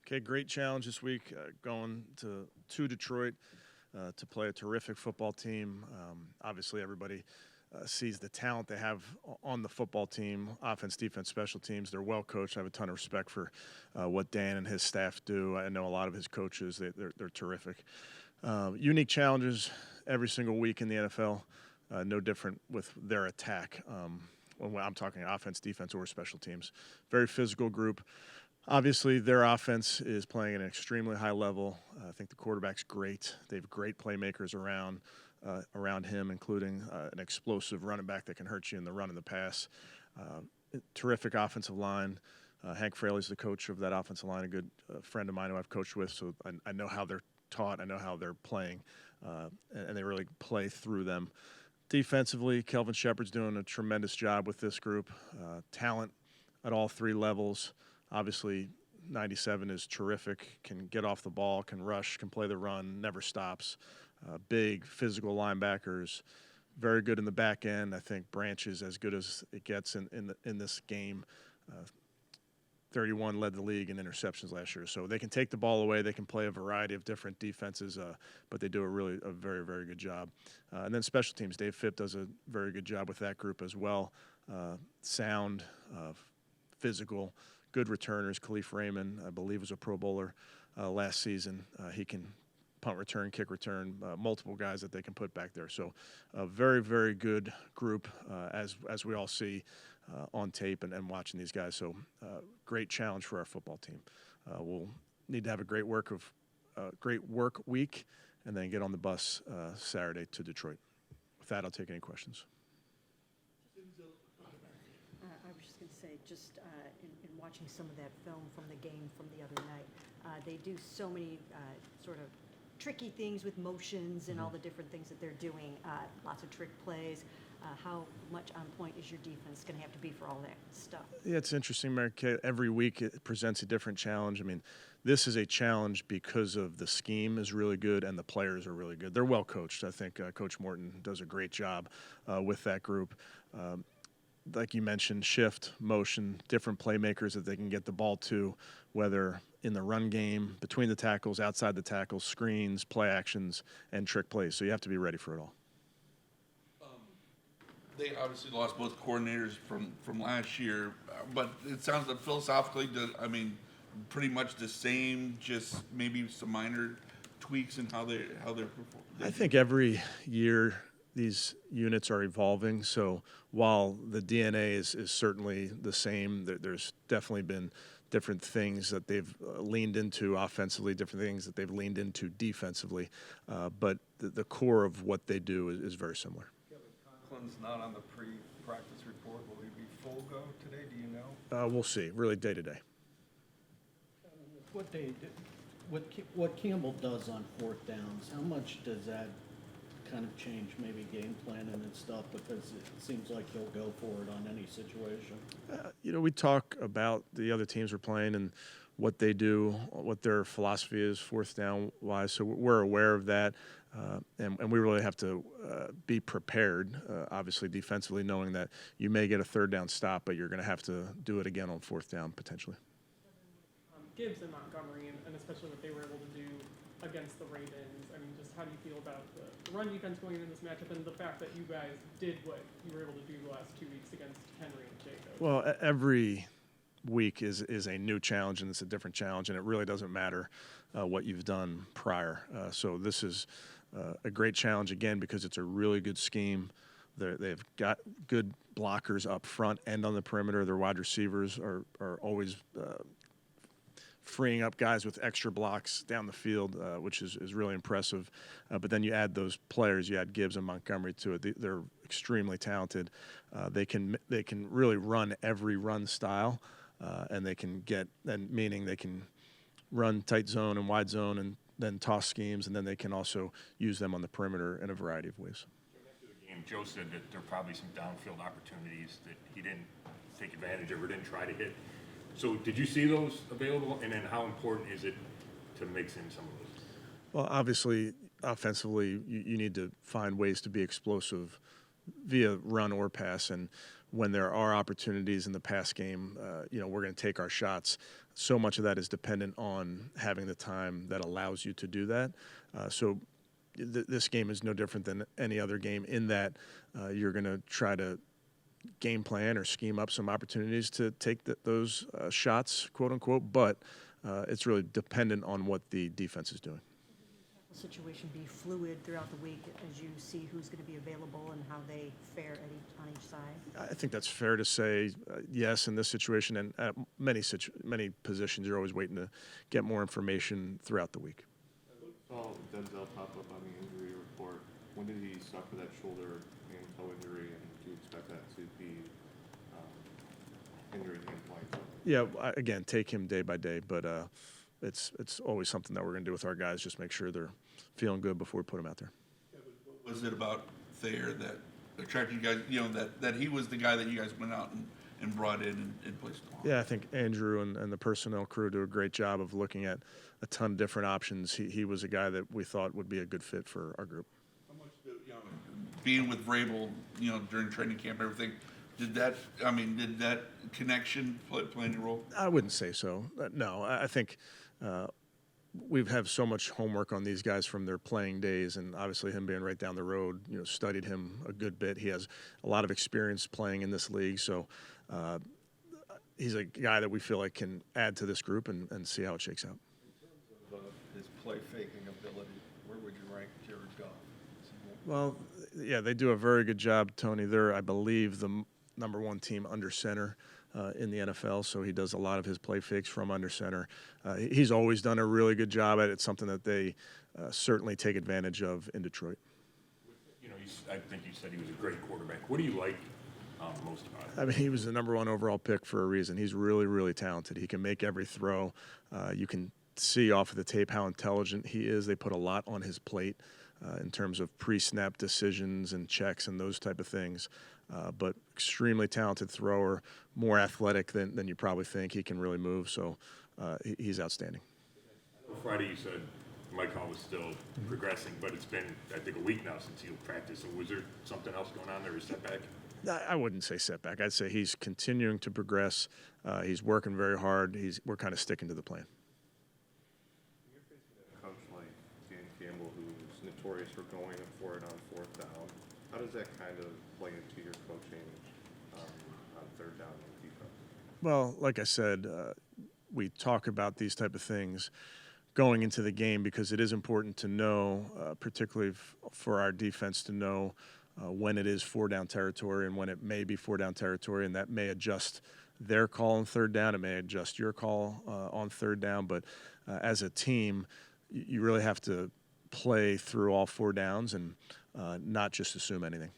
Okay, great challenge this week, going to Detroit to play a terrific football team. Obviously, everybody sees the talent they have on the football team, offense, defense, special teams. They're well coached. I have a ton of respect for what Dan and his staff do. I know a lot of his coaches. They're terrific. Unique challenges every single week in the NFL. No different with their attack. When I'm talking offense, defense, or special teams. Very physical group. Obviously, their offense is playing at an extremely high level. I think the quarterback's great. They have great playmakers around him, including an explosive running back that can hurt you in the run and the pass. Terrific offensive line. Hank Fraley's the coach of that offensive line, a good friend of mine who I've coached with, so I know how they're taught. I know how they're playing, and they really play through them. Defensively, Kelvin Shepard's doing a tremendous job with this group. Talent at all three levels. Obviously, 97 is terrific, can get off the ball, can rush, can play the run, never stops. Big physical linebackers, very good in the back end. I think Branch is as good as it gets in this game. 31 led the league in interceptions last year. So they can take the ball away. They can play a variety of different defenses, but they do a very, very good job. And then special teams, Dave Phipp does a very good job with that group as well. Sound, physical, good returners. Khalif Raymond, I believe, was a Pro Bowler last season. He can punt return, kick return, multiple guys that they can put back there. So a very, very good group, as we all see on tape and watching these guys. So great challenge for our football team. We'll need to have a great work week and then get on the bus Saturday to Detroit. With that, I'll take any questions. I was just going to say, just in watching some of that film from the game from the other night, they do so many sort of tricky things with motions and all the different things that they're doing, lots of trick plays. How much on point is your defense going to have to be for all that stuff? Yeah, it's interesting, Mary Kay. Every week it presents a different challenge. I mean, this is a challenge because of the scheme is really good and the players are really good. They're well coached. I think Coach Morton does a great job with that group. Like you mentioned, shift, motion, different playmakers that they can get the ball to, whether in the run game, between the tackles, outside the tackles, screens, play actions, and trick plays. So you have to be ready for it all. They obviously lost both coordinators from last year, but it sounds like philosophically, pretty much the same, just maybe some minor tweaks in how they're performing. I think every year these units are evolving. So while the DNA is certainly the same, there's definitely been different things that they've leaned into offensively, different things that they've leaned into defensively. But the core of what they do is very similar. Conklin's not on the pre-practice report. Will he be full go today? Do you know? We'll see. Really day to day. What Campbell does on fourth downs, how much does that kind of change maybe game planning and stuff, because it seems like he'll go for it on any situation? We talk about the other teams we're playing and what they do, what their philosophy is fourth down wise. So we're aware of that, and we really have to be prepared, obviously defensively, knowing that you may get a third down stop, but you're going to have to do it again on fourth down potentially. Gibbs and Montgomery, and especially what they were able to do against the Ravens. I mean, just how do you feel about the run defense going into this matchup and the fact that you guys did what you were able to do the last 2 weeks against Henry and Jacobs? Well, every week is a new challenge, and it's a different challenge, and it really doesn't matter what you've done prior. So this is a great challenge, again, because it's a really good scheme. They've got good blockers up front and on the perimeter. Their wide receivers are always freeing up guys with extra blocks down the field, which is really impressive. But then you add those players, you add Gibbs and Montgomery to it. They're extremely talented. They can really run every run style, and they can meaning they can run tight zone and wide zone and then toss schemes, and then they can also use them on the perimeter in a variety of ways. After the game, Joe said that there are probably some downfield opportunities that he didn't take advantage of or didn't try to hit. So did you see those available, and then how important is it to mix in some of those? Well, obviously, offensively, you need to find ways to be explosive via run or pass, and when there are opportunities in the pass game, we're going to take our shots. So much of that is dependent on having the time that allows you to do that. So this game is no different than any other game in that you're going to try to game plan or scheme up some opportunities to take those shots, quote unquote, but it's really dependent on what the defense is doing. Situation be fluid throughout the week as you see who's going to be available and how they fare on each side? I think that's fair to say, yes, in this situation, and at many positions, you're always waiting to get more information throughout the week. Saw Denzel pop up on the injury report. When did he suffer that shoulder and toe injury, and do you expect that to be injury to him playing? Yeah, again, take him day by day, but it's always something that we're going to do with our guys, just make sure they're feeling good before we put them out there. What was it about Thayer that attracted you guys, that he was the guy that you guys went out and brought in and placed him on? Yeah, I think Andrew and the personnel crew do a great job of looking at a ton of different options. He was a guy that we thought would be a good fit for our group. How much being with Vrabel, during training camp, everything, did that connection play any role? I wouldn't say so. No, I think we have so much homework on these guys from their playing days, and obviously him being right down the road, studied him a good bit. He has a lot of experience playing in this league, so he's a guy that we feel like can add to this group and see how it shakes out. In terms of his play faking ability, where would you rank Jared Goff? Well, yeah, they do a very good job, Tony. They're, I believe, the number one team under center in the NFL, so he does a lot of his play fakes from under center. He's always done a really good job at it. It's something that they certainly take advantage of in Detroit. I think you said he was a great quarterback. What do you like most about him? I mean, he was the number one overall pick for a reason. He's really, really talented. He can make every throw. You can see off of the tape how intelligent he is. They put a lot on his plate in terms of pre-snap decisions and checks and those type of things. But extremely talented thrower, more athletic than you probably think. He can really move, so he's outstanding. Friday you said Mike Hall was still progressing, but it's been, I think, a week now since he practiced. So was there something else going on there, a setback? I wouldn't say setback. I'd say he's continuing to progress. He's working very hard. We're kind of sticking to the plan. You're facing a coach like Dan Campbell, who's notorious for going for it on fourth down. How does that kind of play into your coaching on third down and defense? Well, like I said, we talk about these type of things going into the game because it is important to know, particularly for our defense, to know when it is four-down territory and when it may be four-down territory, and that may adjust their call on third down. It may adjust your call on third down. But as a team, you really have to play through all four downs and not just assume anything.